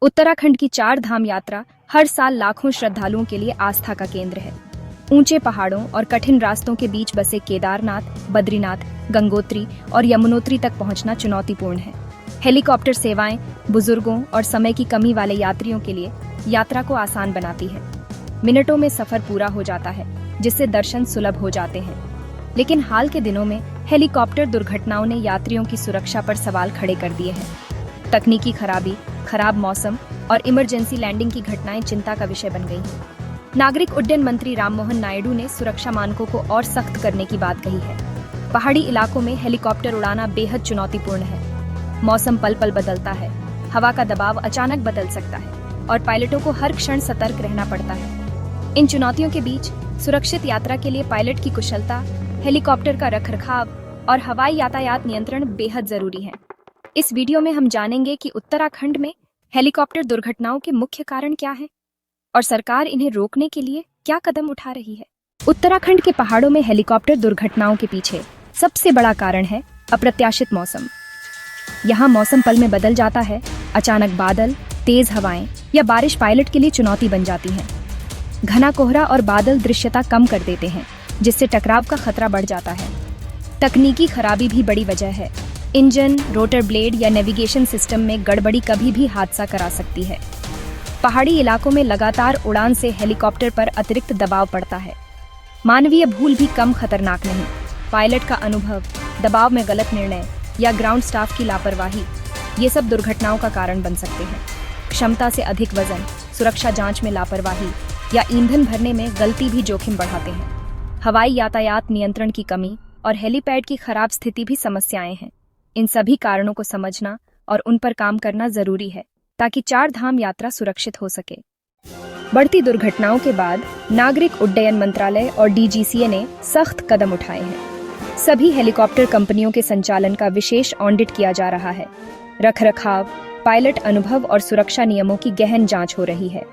उत्तराखंड की 4 धाम यात्रा हर साल लाखों श्रद्धालुओं के लिए आस्था का केंद्र है। ऊंचे पहाड़ों और कठिन रास्तों के बीच बसे केदारनाथ, बद्रीनाथ, गंगोत्री और यमुनोत्री तक पहुंचना चुनौतीपूर्ण है। हेलीकॉप्टर सेवाएं बुजुर्गों और समय की कमी वाले यात्रियों के लिए यात्रा को आसान बनाती है। मिनटों में सफर पूरा हो जाता है, जिससे दर्शन सुलभ हो जाते हैं। लेकिन हाल के दिनों में हेलीकॉप्टर दुर्घटनाओं ने यात्रियों की सुरक्षा पर सवाल खड़े कर दिए हैं। तकनीकी खराबी, खराब मौसम और इमरजेंसी लैंडिंग की घटनाएं चिंता का विषय बन गई हैं। नागरिक उड्डयन मंत्री राममोहन नायडू ने सुरक्षा मानकों को और सख्त करने की बात कही है। पहाड़ी इलाकों में हेलीकॉप्टर उड़ाना बेहद चुनौतीपूर्ण है। मौसम पल पल बदलता है, हवा का दबाव अचानक बदल सकता है और पायलटों को हर क्षण सतर्क रहना पड़ता है। इन चुनौतियों के बीच सुरक्षित यात्रा के लिए पायलट की कुशलता, हेलीकॉप्टर का रखरखाव और हवाई यातायात नियंत्रण बेहद जरूरी है। इस वीडियो में हम जानेंगे कि उत्तराखंड में हेलीकॉप्टर दुर्घटनाओं के मुख्य कारण क्या हैं और सरकार इन्हें रोकने के लिए क्या कदम उठा रही है। उत्तराखंड के पहाड़ों में हेलीकॉप्टर दुर्घटनाओं के पीछे सबसे बड़ा कारण है अप्रत्याशित मौसम। यहाँ मौसम पल में बदल जाता है। अचानक बादल, तेज हवाएं या बारिश पायलट के लिए चुनौती बन जाती है। घना कोहरा और बादल दृश्यता कम कर देते हैं, जिससे टकराव का खतरा बढ़ जाता है। तकनीकी खराबी भी बड़ी वजह है। इंजन, रोटर ब्लेड या नेविगेशन सिस्टम में गड़बड़ी कभी भी हादसा करा सकती है। पहाड़ी इलाकों में लगातार उड़ान से हेलीकॉप्टर पर अतिरिक्त दबाव पड़ता है। मानवीय भूल भी कम खतरनाक नहीं। पायलट का अनुभव, दबाव में गलत निर्णय या ग्राउंड स्टाफ की लापरवाही, ये सब दुर्घटनाओं का कारण बन सकते हैं। क्षमता से अधिक वजन, सुरक्षा जांच में लापरवाही या ईंधन भरने में गलती भी जोखिम बढ़ाते हैं। हवाई यातायात नियंत्रण की कमी और हेलीपैड की खराब स्थिति भी समस्याएं हैं। इन सभी कारणों को समझना और उन पर काम करना जरूरी है, ताकि 4 धाम यात्रा सुरक्षित हो सके। बढ़ती दुर्घटनाओं के बाद नागरिक उड्डयन मंत्रालय और डीजीसीए ने सख्त कदम उठाए हैं। सभी हेलीकॉप्टर कंपनियों के संचालन का विशेष ऑडिट किया जा रहा है। रखरखाव, पायलट अनुभव और सुरक्षा नियमों की गहन जांच हो रही है।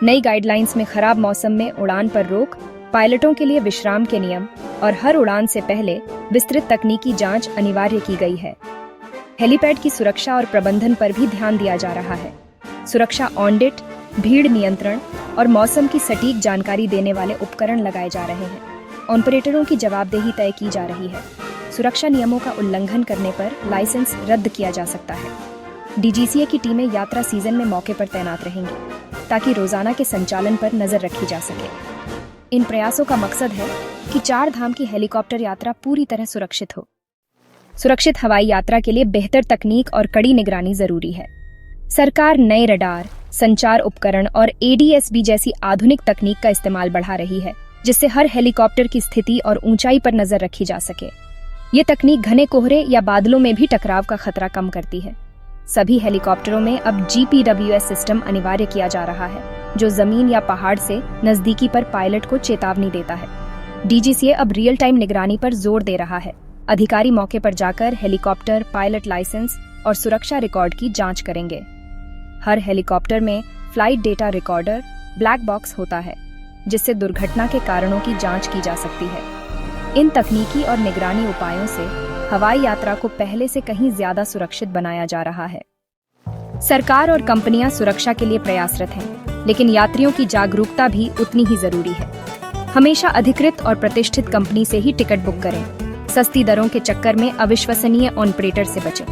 नई गाइडलाइंस में खराब मौसम में उड़ान पर रोक, पायलटों के लिए विश्राम के नियम और हर उड़ान से पहले विस्तृत तकनीकी जांच अनिवार्य की गई है। हेलीपैड की सुरक्षा और प्रबंधन पर भी ध्यान दिया जा रहा है। सुरक्षा ऑडिट, भीड़ नियंत्रण और मौसम की सटीक जानकारी देने वाले उपकरण लगाए जा रहे हैं। ऑपरेटरों की जवाबदेही तय की जा रही है। सुरक्षा नियमों का उल्लंघन करने पर लाइसेंस रद्द किया जा सकता है। डीजीसीए की टीमें यात्रा सीजन में मौके पर तैनात रहेंगी, ताकि रोजाना के संचालन पर नजर रखी जा सके। इन प्रयासों का मकसद है कि 4 धाम की हेलीकॉप्टर यात्रा पूरी तरह सुरक्षित हो। सुरक्षित हवाई यात्रा के लिए बेहतर तकनीक और कड़ी निगरानी जरूरी है। सरकार नए रडार, संचार उपकरण और एडीएसबी जैसी आधुनिक तकनीक का इस्तेमाल बढ़ा रही है, जिससे हर हेलीकॉप्टर की स्थिति और ऊंचाई पर नजर रखी जा सके। ये तकनीक घने कोहरे या बादलों में भी टकराव का खतरा कम करती है। सभी हेलीकॉप्टरों में अब जीपीडब्ल्यूएस सिस्टम अनिवार्य किया जा रहा है, जो जमीन या पहाड़ से नजदीकी पर पायलट को चेतावनी देता है। डीजीसीए अब रियल टाइम निगरानी पर जोर दे रहा है। अधिकारी मौके पर जाकर हेलीकॉप्टर, पायलट लाइसेंस और सुरक्षा रिकॉर्ड की जांच करेंगे। हर हेलीकॉप्टर में flight data recorder, black box होता है, जिससे दुर्घटना के कारणों की जांच की जा सकती है। इन तकनीकी और निगरानी उपायों से हवाई यात्रा को पहले से कहीं ज्यादा सुरक्षित बनाया जा रहा है। सरकार और कंपनियां सुरक्षा के लिए प्रयासरत हैं, लेकिन यात्रियों की जागरूकता भी उतनी ही जरूरी है। हमेशा अधिकृत और प्रतिष्ठित कंपनी से ही टिकट बुक करें। सस्ती दरों के चक्कर में अविश्वसनीय ऑपरेटर से बचें।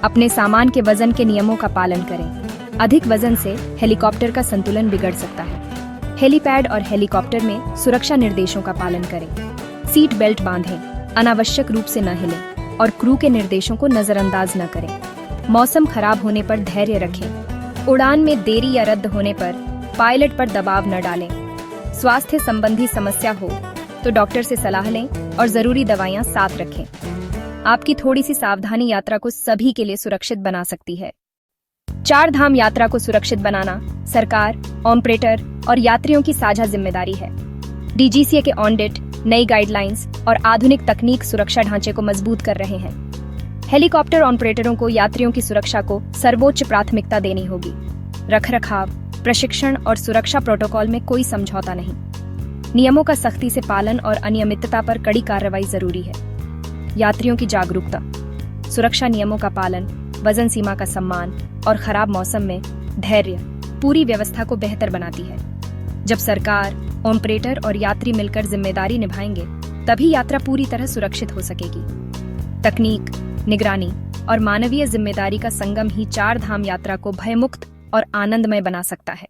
अपने सामान के वजन के नियमों का पालन करें। अधिक वजन से हेलीकॉप्टर का संतुलन बिगड़ सकता है। हेलीपैड और हेलीकॉप्टर में सुरक्षा निर्देशों का पालन करें। सीट बेल्ट बांधें, अनावश्यक रूप से न हिलें और क्रू के निर्देशों को नजरअंदाज न करें। मौसम खराब होने पर धैर्य रखें। उड़ान में देरी या रद्द होने पर पायलट पर दबाव न डालें। स्वास्थ्य संबंधी समस्या हो तो डॉक्टर से सलाह लें और जरूरी दवाइयां साथ रखें। आपकी थोड़ी सी सावधानी यात्रा को सभी के लिए सुरक्षित बना सकती है। 4 धाम यात्रा को सुरक्षित बनाना सरकार, ऑपरेटर और यात्रियों की साझा जिम्मेदारी है। डीजीसीए के ऑडिट, नई गाइडलाइंस और आधुनिक तकनीक सुरक्षा ढांचे को मजबूत कर रहे हैं। हेलीकॉप्टर ऑपरेटरों को यात्रियों की सुरक्षा को सर्वोच्च प्राथमिकता देनी होगी। रखरखाव, प्रशिक्षण और सुरक्षा प्रोटोकॉल में कोई समझौता नहीं। नियमों का सख्ती से पालन और अनियमितता पर कड़ी कार्रवाई जरूरी है। यात्रियों की जागरूकता, सुरक्षा नियमों का पालन, वजन सीमा का सम्मान और खराब मौसम में धैर्य पूरी व्यवस्था को बेहतर बनाती है। जब सरकार, ऑपरेटर और यात्री मिलकर जिम्मेदारी निभाएंगे, तभी यात्रा पूरी तरह सुरक्षित हो सकेगी। तकनीक, निगरानी और मानवीय जिम्मेदारी का संगम ही चार धाम यात्रा को भयमुक्त और आनंदमय बना सकता है।